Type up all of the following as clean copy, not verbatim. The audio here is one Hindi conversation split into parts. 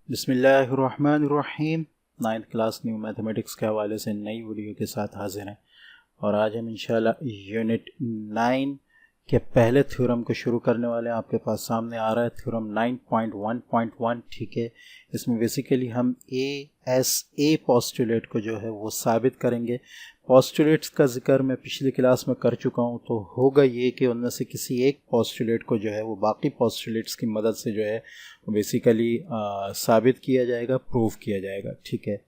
बिस्मिल्लाहिर्रहमानिर्रहीम। 9th क्लास न्यू मैथमेटिक्स के हवाले से नई वीडियो के साथ हाजिर हैं और आज हम इंशाल्लाह यूनिट 9 के पहले थ्योरम को शुरू करने वाले हैं। आपके पास सामने आ रहा है थ्योरम 9.1.1। ठीक है, इसमें बेसिकली हम ए पोस्टुलेट को जो है वो साबित करेंगे। पोस्टुलेट्स का जिक्र मैं पिछली क्लास में कर चुका हूँ, तो होगा ये कि उनमें से किसी एक पोस्टुलेट को जो है वो बाकी पोस्टुलेट्स की मदद से जो है वो बेसिकली साबित किया जाएगा, प्रूव किया जाएगा। ठीक है,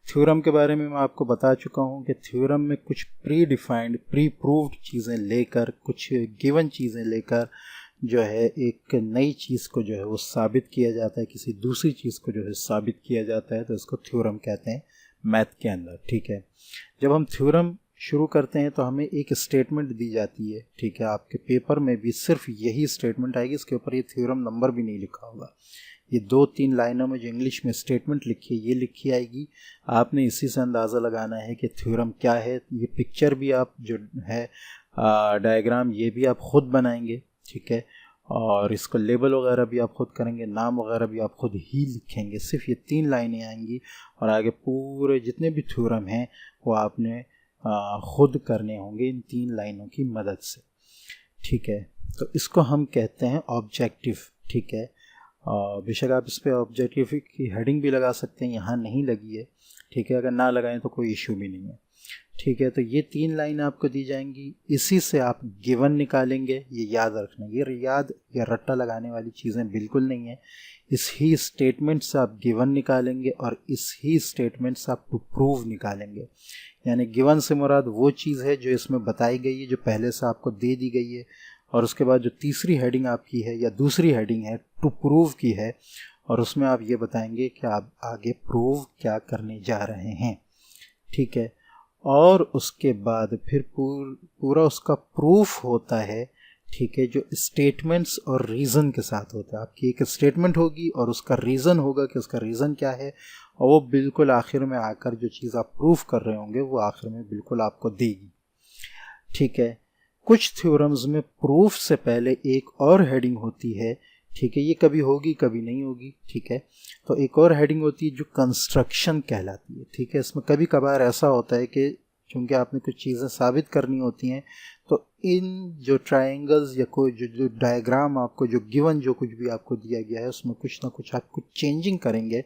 थ्योरम के बारे में मैं आपको बता चुका हूँ कि थ्योरम में कुछ प्री डिफाइंड प्री प्रूव्ड चीज़ें लेकर, कुछ गिवन चीज़ें लेकर जो है एक नई चीज़ को जो है वो साबित किया जाता है, किसी दूसरी चीज़ को जो है साबित किया जाता है, तो इसको थ्योरम कहते हैं मैथ के अंदर। ठीक है, जब हम थ्योरम शुरू करते हैं तो हमें एक स्टेटमेंट दी जाती है। ठीक है, आपके पेपर में भी सिर्फ यही स्टेटमेंट आएगी, इसके ऊपर ये थ्योरम नंबर भी नहीं लिखा होगा। ये 2-3 लाइनों में जो इंग्लिश में स्टेटमेंट लिखी है ये लिखी आएगी। आपने इसी से अंदाज़ा लगाना है कि थ्योरम क्या है। ये पिक्चर भी आप जो है डायग्राम ये भी आप खुद बनाएंगे। ठीक है, और इसको लेबल वगैरह भी आप खुद करेंगे, नाम वगैरह भी आप खुद ही लिखेंगे। सिर्फ ये 3 लाइनें आएंगी और आगे पूरे जितने भी थ्योरम हैं वो आपने खुद करने होंगे इन 3 लाइनों की मदद से। ठीक है, तो इसको हम कहते हैं ऑब्जेक्टिव। ठीक है, बेशक आप इस पर ऑब्जेक्टिव की हेडिंग भी लगा सकते हैं, यहाँ नहीं लगी है। ठीक है, अगर ना लगाएं तो कोई इशू भी नहीं है। ठीक है, तो ये 3 लाइन आपको दी जाएंगी, इसी से आप गिवन निकालेंगे। ये याद रखना, ये याद या रट्टा लगाने वाली चीज़ें बिल्कुल नहीं है। इस ही स्टेटमेंट से आप गिवन निकालेंगे और इस ही स्टेटमेंट से आप टू प्रूव निकालेंगे। यानी गिवन से मुराद वो चीज़ है जो इसमें बताई गई है, जो पहले से आपको दे दी गई है, और उसके बाद जो तीसरी हेडिंग आपकी है या दूसरी हेडिंग है टू प्रूव की है, और उसमें आप ये बताएंगे कि आप आगे प्रूव क्या करने जा रहे हैं। ठीक है, और उसके बाद फिर पूरा उसका प्रूफ होता है। ठीक है, जो स्टेटमेंट्स और रीज़न के साथ होता है। आपकी एक स्टेटमेंट होगी और उसका रीज़न होगा कि उसका रीज़न क्या है, और वो बिल्कुल आखिर में आकर जो चीज़ आप प्रूफ कर रहे होंगे वो आखिर में बिल्कुल आपको देगी। ठीक है, कुछ थ्योरम्स में प्रूफ से पहले एक और हेडिंग होती है। ठीक है, ये कभी होगी कभी नहीं होगी। ठीक है, तो एक और हेडिंग होती है जो कंस्ट्रक्शन कहलाती है। ठीक है, इसमें कभी कभार ऐसा होता है कि क्योंकि आपने कुछ चीज़ें साबित करनी होती हैं, तो इन जो ट्रायंगल्स या कोई जो डायग्राम आपको जो गिवन जो कुछ भी आपको दिया गया है उसमें कुछ ना कुछ आप कुछ चेंजिंग करेंगे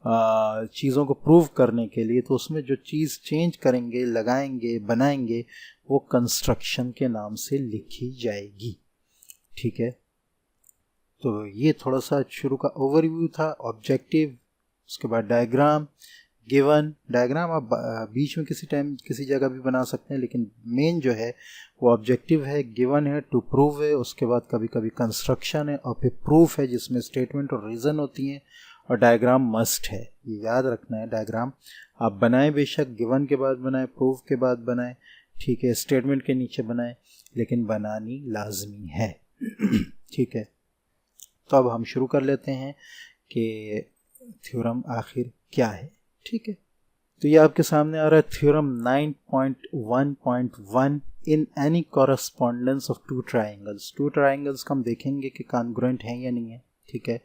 चीज़ों को प्रूव करने के लिए। तो उसमें जो चीज़ चेंज करेंगे, लगाएंगे, बनाएंगे, वो कंस्ट्रक्शन के नाम से लिखी जाएगी। ठीक है, तो ये थोड़ा सा शुरू का ओवरव्यू था। ऑब्जेक्टिव, उसके बाद डायग्राम, गिवन। डायग्राम आप बीच में किसी टाइम किसी जगह भी बना सकते हैं, लेकिन मेन जो है वो ऑब्जेक्टिव है, गिवन है, टू प्रूव है, उसके बाद कभी कभी कंस्ट्रक्शन है, और फिर प्रूफ है जिसमें स्टेटमेंट और रीज़न होती हैं, और डायग्राम मस्ट है। ये याद रखना है, डायग्राम आप बनाएं, बेशक गिवन के बाद बनाएं, प्रूफ के बाद बनाएं, ठीक है, स्टेटमेंट के नीचे बनाएं, लेकिन बनानी लाजमी है। ठीक है, तो अब हम शुरू कर लेते हैं कि थ्योरम आखिर क्या है। ठीक है, तो ये आपके सामने आ रहा है theorem 9.1.1 in any correspondence of two triangles. Two triangles का हम देखेंगे कि कॉन्ग्रुएंट हैं या नहीं है। ठीक है,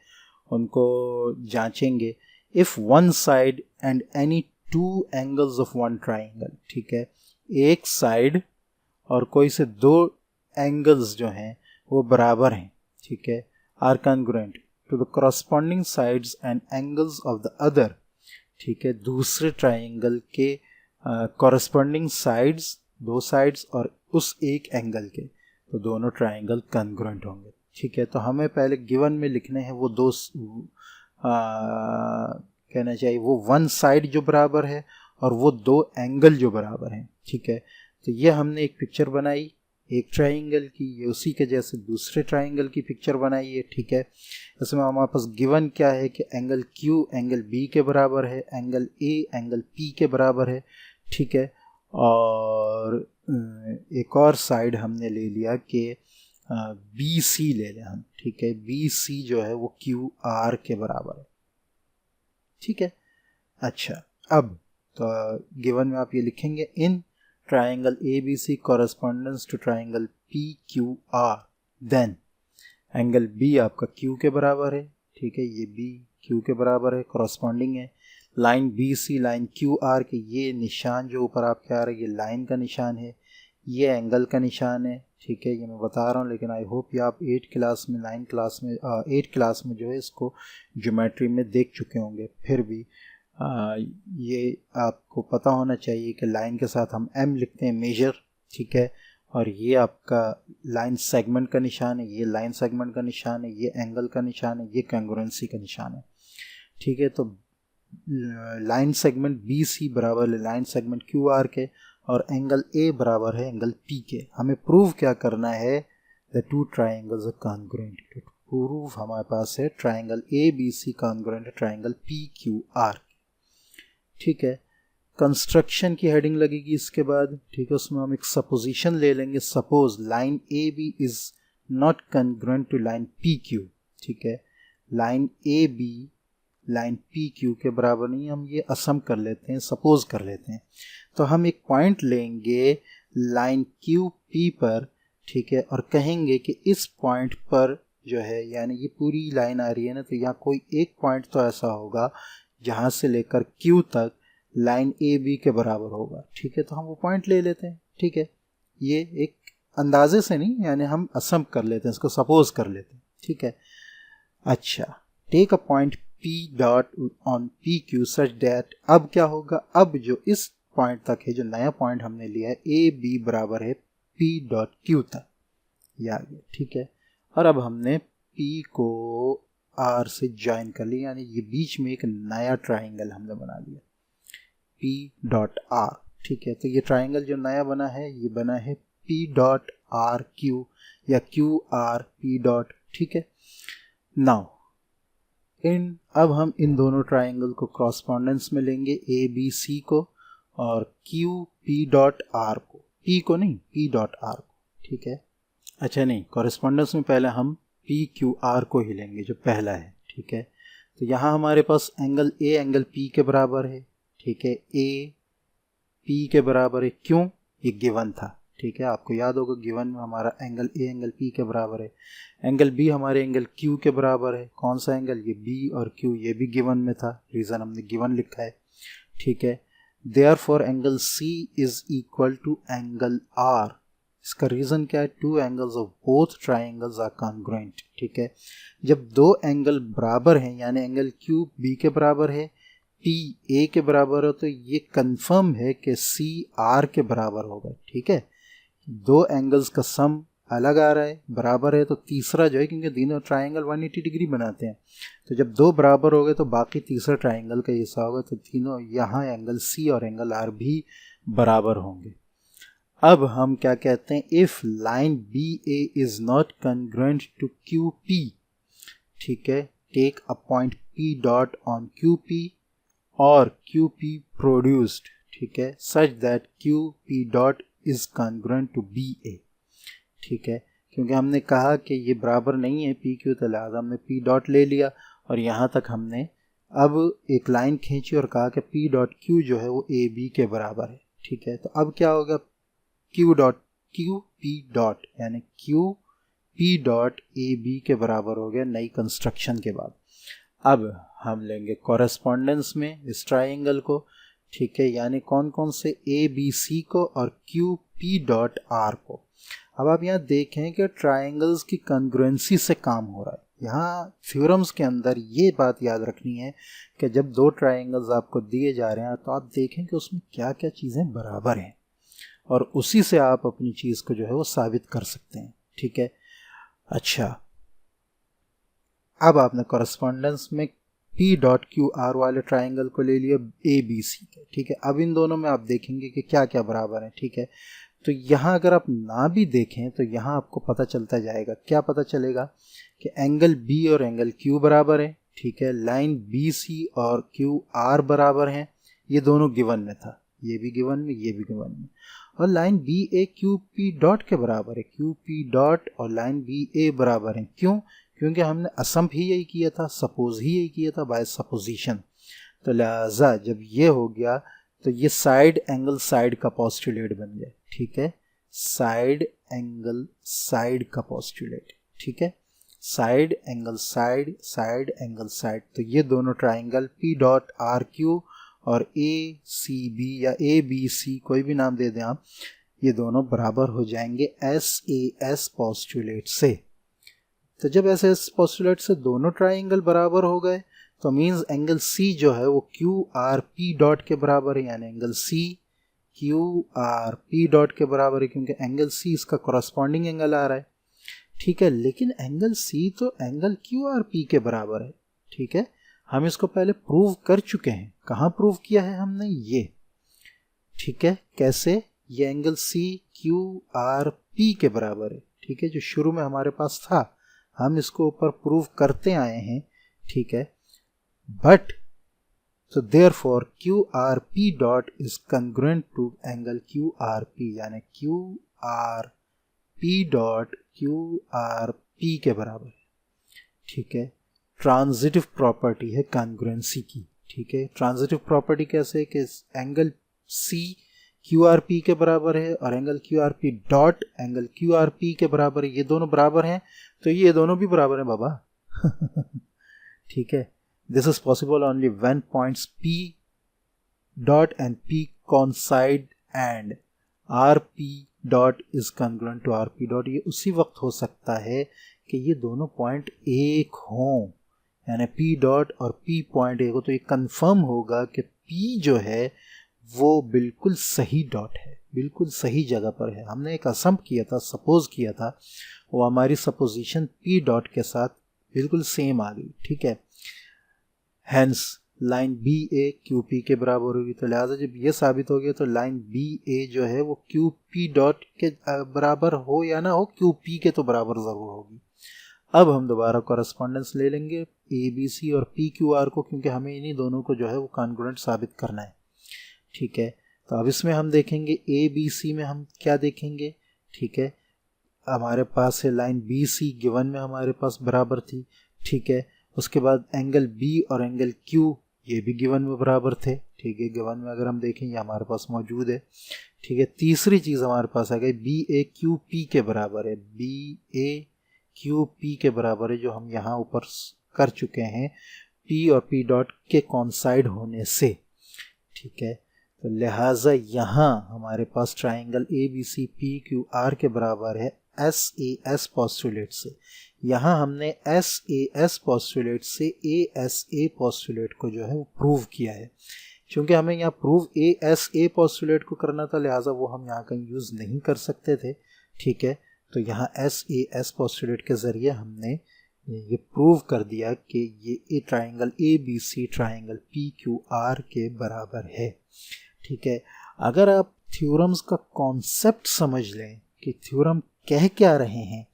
उनको जांचेंगे। If one side and any two angles of one triangle. ठीक है, एक साइड और कोई से 2 एंगल्स जो हैं वो बराबर हैं। ठीक है, are congruent to the corresponding sides and angles of the other. ठीक है, दूसरे ट्राइंगल के कॉरस्पॉन्डिंग साइड्स, 2 साइड्स और उस एक एंगल के, तो दोनों ट्राइंगल कॉन्ग्रुएंट होंगे। ठीक है, तो हमें पहले गिवन में लिखने हैं वो कहना चाहिए वो 1 साइड जो बराबर है और वो 2 एंगल जो बराबर हैं। ठीक है, तो ये हमने एक पिक्चर बनाई एक ट्राइंगल की, ये उसी के जैसे दूसरे ट्राइंगल की पिक्चर बनाई है। ठीक है, इसमें हमारे पास गिवन क्या है कि एंगल Q एंगल B के बराबर है, एंगल A एंगल P के बराबर है। ठीक है, और एक और साइड हमने ले लिया कि BC ले लें हम। ठीक है, BC जो है वो QR के बराबर है। ठीक है, अच्छा, अब तो गिवन में आप ये लिखेंगे in triangle ABC correspondence to triangle PQR, then angle B आपका Q के बराबर है। ठीक है, ये B क्यू के बराबर है, कॉरस्पॉन्डिंग है। Line B C line Q R के ये निशान जो ऊपर आपके आ रहा है ये लाइन का निशान है, ये एंगल का निशान है, ठीक है। ये मैं बता रहा हूँ, लेकिन आई होप ये आप 8 क्लास में 9 क्लास में 8 क्लास में जो है इसको ज्योमेट्री में देख चुके होंगे। फिर भी ये आपको पता होना चाहिए कि लाइन के साथ हम एम लिखते हैं, मेजर, ठीक है। और ये आपका लाइन सेगमेंट का निशान है, ये लाइन सेगमेंट का निशान है, ये एंगल का निशान है, ये कॉन्ग्रुएंसी का निशान है, ठीक है। तो लाइन सेगमेंट बी सी बराबर है लाइन सेगमेंट क्यू आर के, और एंगल ए बराबर है एंगल पी के। हमें प्रूव क्या करना है, the two triangles are congruent. Proof हमारे पास है triangle A B C congruent है ट्राइंगल पी क्यू आर, ठीक है। कंस्ट्रक्शन की हेडिंग लगेगी इसके बाद, ठीक है। उसमें हम एक सपोजिशन ले लेंगे, suppose line A B is not congruent to line P Q, ठीक है। Line A B line P Q के बराबर नहीं, हम ये असम कर लेते हैं, सपोज कर लेते हैं। तो हम एक पॉइंट लेंगे लाइन क्यू पी पर, ठीक है, और कहेंगे कि इस पॉइंट पर जो है, यानी ये पूरी लाइन आ रही है ना, तो यहाँ कोई एक पॉइंट तो ऐसा होगा जहाँ से लेकर क्यू तक लाइन ए बी के बराबर होगा, ठीक है। तो हम वो पॉइंट ले लेते हैं, ठीक है। ये एक अंदाजे से नहीं, यानी हम असम कर लेते हैं, इसको सपोज कर लेते हैं, ठीक है। अच्छा, take a point P dot on P Q such that, अब क्या होगा, अब जो इस पॉइंट तक है, जो नया पॉइंट हमने लिया है ए बी बराबर है P डॉट क्यू तक, ये आ गया, ठीक है। और अब हमने P को R से ज्वाइन कर लिया, यानी ये बीच में एक नया ट्राइंगल हमने बना लिया P डॉट R, ठीक है। तो ये ट्राइंगल जो नया बना है ये बना है P डॉट R Q या Q R P डॉट, ठीक है। नाउ अब हम इन दोनों ट्राइंगल को कॉरस्पॉन्डेंस में लेंगे, ए बी सी को और क्यू पी डॉट आर को, पी को नहीं पी डॉट आर को, ठीक है। अच्छा नहीं, कॉरस्पॉन्डेंस में पहले हम पी क्यू आर को ही लेंगे जो पहला है, ठीक है। तो यहाँ हमारे पास एंगल ए एंगल पी के बराबर है, ठीक है। ए पी के बराबर है, क्यों, ये गिवन था, ठीक है। आपको याद होगा गिवन में हमारा एंगल ए एंगल पी के बराबर है। एंगल बी हमारे एंगल क्यू के बराबर है, कौन सा एंगल, ये बी और क्यू, ये भी गिवन में था, रीज़न हमने गिवन लिखा है, ठीक है। Therefore angle C is equal to angle R, इसका रीज़न क्या है, two angles of both triangles are congruent, ठीक है। जब दो एंगल बराबर हैं, यानी एंगल क्यू बी के बराबर है, पी ए के बराबर हो, तो ये कंफर्म है कि सी आर के बराबर होगा, ठीक है। दो एंगल्स का सम अलग आ रहा है, बराबर है, तो तीसरा जो है, क्योंकि तीनों ट्राइंगल 180 डिग्री बनाते हैं, तो जब दो बराबर हो गए तो बाकी तीसरा ट्राइंगल का हिस्सा होगा, तो तीनों यहाँ एंगल सी और एंगल आर भी बराबर होंगे। अब हम क्या कहते हैं, if line B A is not congruent to Q P, ठीक है, take a point P dot on Q P और क्यू पी प्रोड्यूस्ड, ठीक है, such that Q P dot is congruent to B A, ठीक है। क्योंकि हमने कहा कि ये बराबर नहीं है पी क्यू, तो लिहाजा हमने पी डॉट ले लिया और यहाँ तक हमने अब एक लाइन खींची और कहा कि पी डॉट क्यू जो है वो ए बी के बराबर है, ठीक है। तो अब क्या होगा, क्यू पी डॉट यानी Q P dot A B के बराबर हो गया नई कंस्ट्रक्शन के बाद। अब हम लेंगे कॉरेस्पॉन्डेंस में इस ट्राइंगल को, ठीक है, यानी कौन कौन से, ए बी सी को और क्यू पी डॉट आर को। अब आप यहाँ देखें कि ट्राइंगल्स की कॉन्ग्रुएंसी से काम हो रहा है। यहाँ थ्योरम्स के अंदर ये बात याद रखनी है कि जब दो ट्राइंगल्स आपको दिए जा रहे हैं तो आप देखें कि उसमें क्या क्या चीज़ें बराबर हैं और उसी से आप अपनी चीज़ को जो है वो साबित कर सकते हैं, ठीक है। अच्छा, अब आपने कॉरेस्पॉन्डेंस में पी डॉट क्यू आर वाले ट्राइंगल को ले लिया ए बी सी के, ठीक है। अब इन दोनों में आप देखेंगे कि क्या क्या बराबर है, ठीक है। तो यहाँ अगर आप ना भी देखें तो यहाँ आपको पता चलता जाएगा, क्या पता चलेगा कि एंगल बी और एंगल क्यू बराबर है, ठीक है। लाइन बी सी और क्यू आर बराबर हैं, ये दोनों गिवन में था, ये भी गिवन में, ये भी गिवन में। और लाइन बी ए क्यू पी डॉट के बराबर है, क्यू पी डॉट और लाइन बी ए बराबर हैं, क्यों, क्योंकि हमने असम ही यही किया था, सपोज ही यही किया था, बाय सपोजिशन। तो लिहाजा जब ये हो गया तो ये साइड एंगल साइड का पोस्टुलेट बन गया, ठीक है। साइड एंगल साइड का पोस्टुलेट, ठीक है। Side angle side, side angle side. तो ये दोनों triangle P dot are Q और ACB या ABC कोई भी नाम दे दें आप, ये दोनों बराबर हो जाएंगे SAS पोस्टुलेट से। तो जब SAS पोस्टुलेट से दोनों ट्राइंगल बराबर हो गए तो मीन्स एंगल C जो है वो QRP डॉट के बराबर है, यानी एंगल C QRP डॉट के बराबर है, क्योंकि एंगल C इसका कॉरस्पॉन्डिंग एंगल आ रहा है। ठीक है, लेकिन एंगल C तो एंगल QRP के बराबर है। ठीक है, हम इसको पहले प्रूव कर चुके हैं। कहाँ प्रूव किया है हमने? ये। ठीक है, कैसे? ये एंगल C QRP के बराबर है। ठीक है, जो शुरू में हमारे पास था हम इसको ऊपर प्रूव करते आए हैं। ठीक है, but so therefore QRP dot is congruent to angle QRP, यानी QRP dot QRP के बराबर है। ठीक है, ट्रांजिटिव प्रॉपर्टी है कॉन्ग्रुएंसी की। ठीक है, ट्रांजिटिव प्रॉपर्टी कैसे है कि एंगल C QRP के बराबर है और angle QRP dot angle QRP के बराबर है। ये दोनों बराबर हैं तो ये दोनों भी बराबर हैं बाबा। ठीक है, this is possible only when points P dot and P coincide and RP dot is congruent to RP dot। ये उसी वक्त हो सकता है कि ये दोनों पॉइंट एक हों, यानी P डॉट और P पॉइंट एक हो, तो ये कंफर्म होगा कि P जो है वो बिल्कुल सही डॉट है, बिल्कुल सही जगह पर है। हमने एक असम्प किया था, सपोज किया था, वो हमारी सपोजिशन P डॉट के साथ बिल्कुल सेम आ गई। ठीक है, हैंस लाइन BA QP के बराबर होगी। तो लिहाजा जब ये साबित हो गया तो लाइन BA जो है वो QP डॉट के बराबर हो या ना हो, QP के तो बराबर ज़रूर होगी। अब हम दोबारा कॉरेस्पॉन्डेंस ले लेंगे ABC और PQR को, क्योंकि हमें इन्हीं दोनों को जो है वो कॉन्ग्रुएंट साबित करना है। ठीक है, तो अब इसमें हम देखेंगे ABC में हम क्या देखेंगे। ठीक है, हमारे पास है लाइन BC गिवन में हमारे पास बराबर थी। ठीक है, उसके बाद एंगल B और एंगल Q ये भी गिवन में बराबर थे। ठीक है, गिवन में अगर हम देखें ये हमारे पास मौजूद है। ठीक है, तीसरी चीज़ हमारे पास आ गई BAQP के बराबर है, BAQP के बराबर है, जो हम यहाँ ऊपर कर चुके हैं P और P डॉट के कॉन्साइड होने से। ठीक है, तो लिहाजा यहाँ हमारे पास ट्राइंगल ABC PQR के बराबर है SAS पोस्टुलेट से। यहाँ हमने SAS पोस्टुलेट से ASA पोस्टुलेट को जो है वो प्रूव किया है। क्योंकि हमें यहाँ प्रूव ASA पोस्टुलेट को करना था, लिहाजा वो हम यहाँ कहीं यूज़ नहीं कर सकते थे। ठीक है, तो यहाँ SAS पोस्टुलेट के ज़रिए हमने ये प्रूव कर दिया कि ये ट्राइंगल ABC ट्राइंगल PQR के बराबर है। ठीक है, अगर आप थ्योरम्स का कॉन्सेप्ट समझ लें कि थ्योरम कह क्या रहे हैं,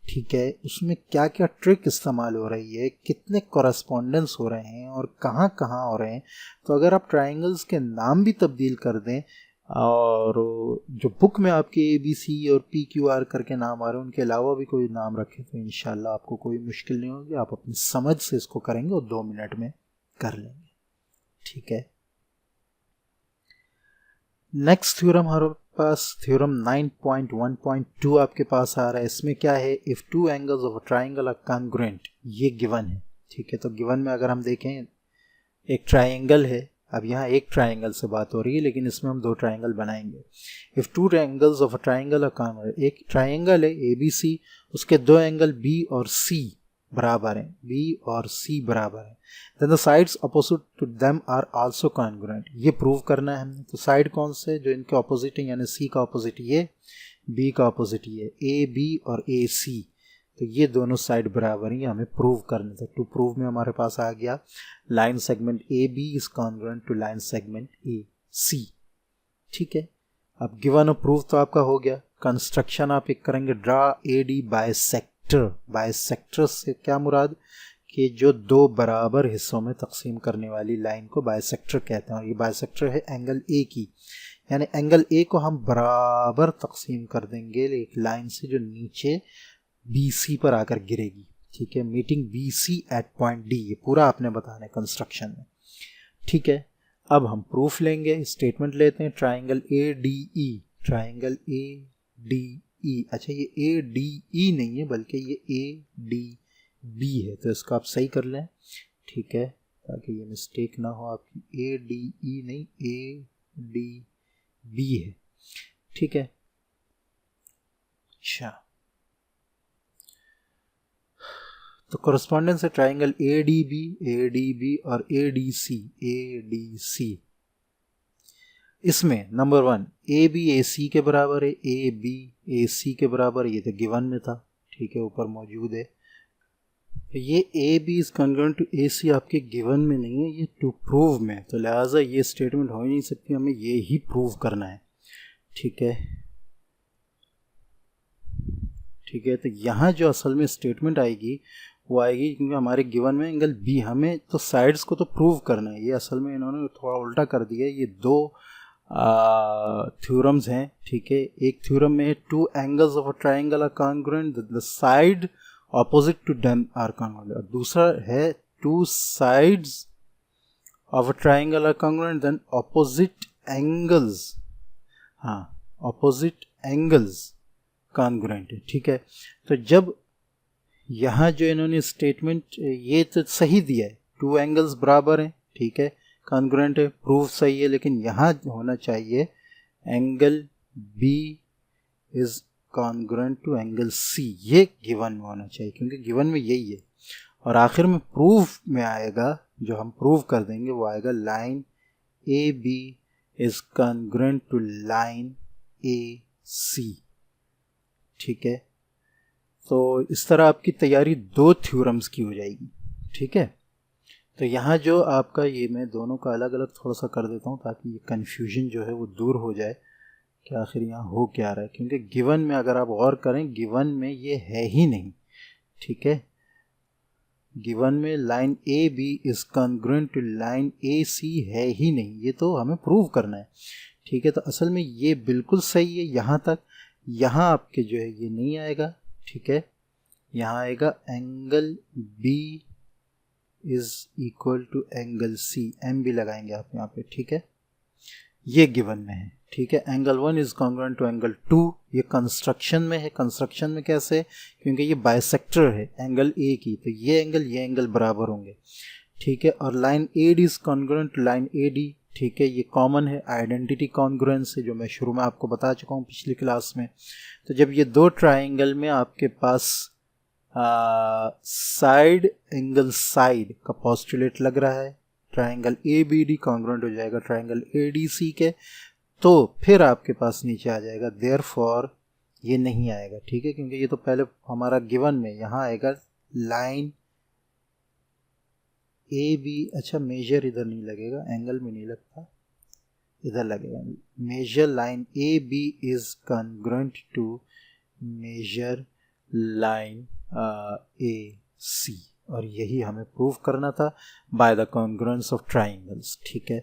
ठीक है, उसमें क्या क्या ट्रिक इस्तेमाल हो रही है, कितने कॉरेस्पॉन्डेंस हो रहे हैं और कहाँ कहाँ हो रहे हैं, तो अगर आप ट्राइंगल्स के नाम भी तब्दील कर दें और जो बुक में आपके ABC और PQR करके नाम आ रहे हैं उनके अलावा भी कोई नाम रखें तो इंशाल्लाह आपको कोई मुश्किल नहीं होगी। आप अपनी समझ से इसको करेंगे और 2 मिनट में कर लेंगे। ठीक है, नेक्स्ट थ्योरम हमारे पास थ्योरम 9.1.2 आपके पास आ रहा है। इसमें क्या है, if two angles of a triangle are congruent, ये गिवन है। ठीक है, तो गिवन में अगर हम देखें एक ट्राइंगल है, अब यहाँ एक ट्राइंगल से बात हो रही है लेकिन इसमें हम 2 ट्राइंगल बनाएंगे। If two angles of a triangle are congruent, एक ट्राइंगल है ABC, उसके 2 एंगल B और C बराबर हैं, B और C बराबर हैं, then the sides opposite to them are also congruent। ये प्रूव करना है हमने। तो साइड कौन से जो इनके ऑपोजिट है, यानी C का ऑपोजिट ये, B का ऑपोजिट ये, AB और AC, तो ये दोनों साइड बराबर हैं, हमें प्रूव करना था। टू प्रूव में हमारे पास आ गया line segment AB is congruent to line segment AC। ठीक है, अब गिवन और प्रूव तो आपका हो गया। कंस्ट्रक्शन आप एक करेंगे, ड्रा AD बाइसेक्टर। बाइसेक्टर से क्या मुराद कि जो 2 बराबर हिस्सों में तकसीम करने वाली लाइन को बाइसेक्टर कहते हैं, और ये बाइसेक्टर है एंगल A की, यानी एंगल A को हम बराबर तकसीम कर देंगे एक लाइन से जो नीचे BC पर आकर गिरेगी। ठीक है, meeting BC at point D, ये पूरा आपने बताना है कंस्ट्रक्शन में। ठीक है, अब हम प्रूफ लेंगे, स्टेटमेंट लेते हैं। ट्राइंगल ADE, ट्राइंगल ADE, अच्छा ये ADE नहीं है बल्कि ये ADE बी है, तो इसको आप सही कर लें, ठीक है, ताकि ये मिस्टेक ना हो आपकी, ए डी ई नहीं, ए डी बी है, ठीक है। अच्छा, तो कोरस्पॉन्डेंस है ट्राइंगल ए डी बी और ए डी सी। इसमें नंबर 1 ए बी ए सी के बराबर है, ए बी ए सी के बराबर, ये तो गिवन में था, ठीक है, ऊपर मौजूद है। तो ये A B is congruent to A C आपके गिवन में नहीं है, ये टू प्रूव में, तो लिहाजा ये स्टेटमेंट हो ही नहीं सकती, हमें ये ही प्रूव करना है, ठीक है, ठीक है। तो यहाँ जो असल में स्टेटमेंट आएगी वो आएगी, क्योंकि हमारे गिवन में एंगल बी, हमें तो साइड्स को तो प्रूव करना है, ये असल में इन्होंने थोड़ा उल्टा कर दिया है। ये दो थ्योरम्स हैं, ठीक है। एक थ्योरम में है two angles of a triangle are congruent, the side opposite to them are congruent, और दूसरा है two sides of a triangle are congruent then opposite angles, हाँ, ऑपोजिट एंगल्स कॉन्ग्रुएंट है, ठीक है। तो जब यहाँ जो इन्होंने स्टेटमेंट ये तो सही दिया है, टू एंगल्स बराबर हैं, ठीक है, कॉन्ग्रुएंट है, प्रूफ सही है, लेकिन यहाँ होना चाहिए angle B is congruent to angle C, ये गिवन में होना चाहिए, क्योंकि गिवन में यही है। और आखिर में प्रूफ में आएगा, जो हम प्रूव कर देंगे वो आएगा line A B is congruent to line A C, ठीक है। तो इस तरह आपकी तैयारी दो थ्योरम्स की हो जाएगी, ठीक है। तो यहाँ जो आपका, ये मैं दोनों का अलग अलग थोड़ा सा कर देता हूँ ताकि ये कन्फ्यूजन जो है वो दूर हो जाए कि आखिर यहाँ हो क्या रहा है, क्योंकि गिवन में अगर आप गौर करें, गिवन में ये है ही नहीं, ठीक है। गिवन में line A B is congruent to line A C है ही नहीं, ये तो हमें प्रूव करना है, ठीक है। तो असल में ये बिल्कुल सही है यहाँ तक, यहाँ आपके जो है ये नहीं आएगा, ठीक है। यहाँ आएगा angle B is equal to angle C, M भी लगाएंगे आप यहाँ पे, ठीक है, ये गिवन में है, ठीक है। Angle 1 is congruent to angle 2, ये कंस्ट्रक्शन में है। कंस्ट्रक्शन में कैसे? क्योंकि ये बाइसेक्टर है एंगल ए की, तो ये एंगल बराबर होंगे, ठीक है। और line A D is congruent to line A D, ठीक है, ये कॉमन है, आइडेंटिटी कॉन्ग्रुएंस है, जो मैं शुरू में आपको बता चुका हूँ पिछली क्लास में। तो जब ये दो ट्राइंगल में आपके पास साइड एंगल साइड का पोस्टुलेट लग रहा है, triangle A B D congruent हो जाएगा ट्राइंगल ए डी सी के, तो फिर आपके पास नीचे आ जाएगा देयरफॉर ये नहीं आएगा, ठीक है, क्योंकि ये तो पहले हमारा गिवन में यहाँ आएगा लाइन ए बी, अच्छा मेजर इधर नहीं लगेगा, एंगल में नहीं लगता, इधर लगेगा, measure line A B is congruent to measure line A C, और यही हमें प्रूव करना था by the congruence of triangles, ठीक है।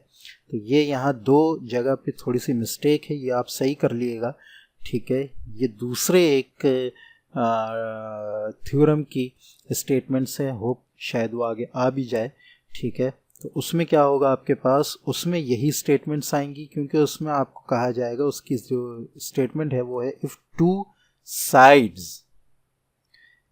तो ये यहाँ दो जगह पे थोड़ी सी मिस्टेक है, ये आप सही कर लिएगा, ठीक है। ये दूसरे एक थ्योरम की स्टेटमेंट्स है, होप शायद वो आगे आ भी जाए, ठीक है। तो उसमें क्या होगा आपके पास, उसमें यही स्टेटमेंट्स आएंगी, क्योंकि उसमें आपको कहा जाएगा, उसकी जो स्टेटमेंट है वो है if two sides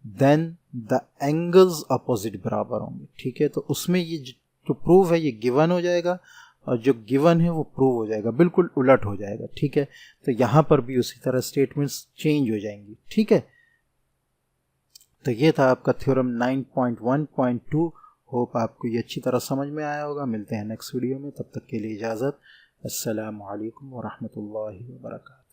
then the angles opposite बराबर होंगे, ठीक है। तो उसमें ये जो प्रूव है ये गिवन हो जाएगा, और जो गिवन है वो प्रूव हो जाएगा, बिल्कुल उलट हो जाएगा, ठीक है। तो यहाँ पर भी उसी तरह स्टेटमेंट्स चेंज हो जाएंगी, ठीक है। तो ये था आपका थ्योरम 9.1.2, होप आपको ये अच्छी तरह समझ में आया होगा। मिलते हैं नेक्स्ट वीडियो में, तब तक के लिए इजाज़त, अस्सलामु अलैकुम व रहमतुल्लाहि व बरकातहू।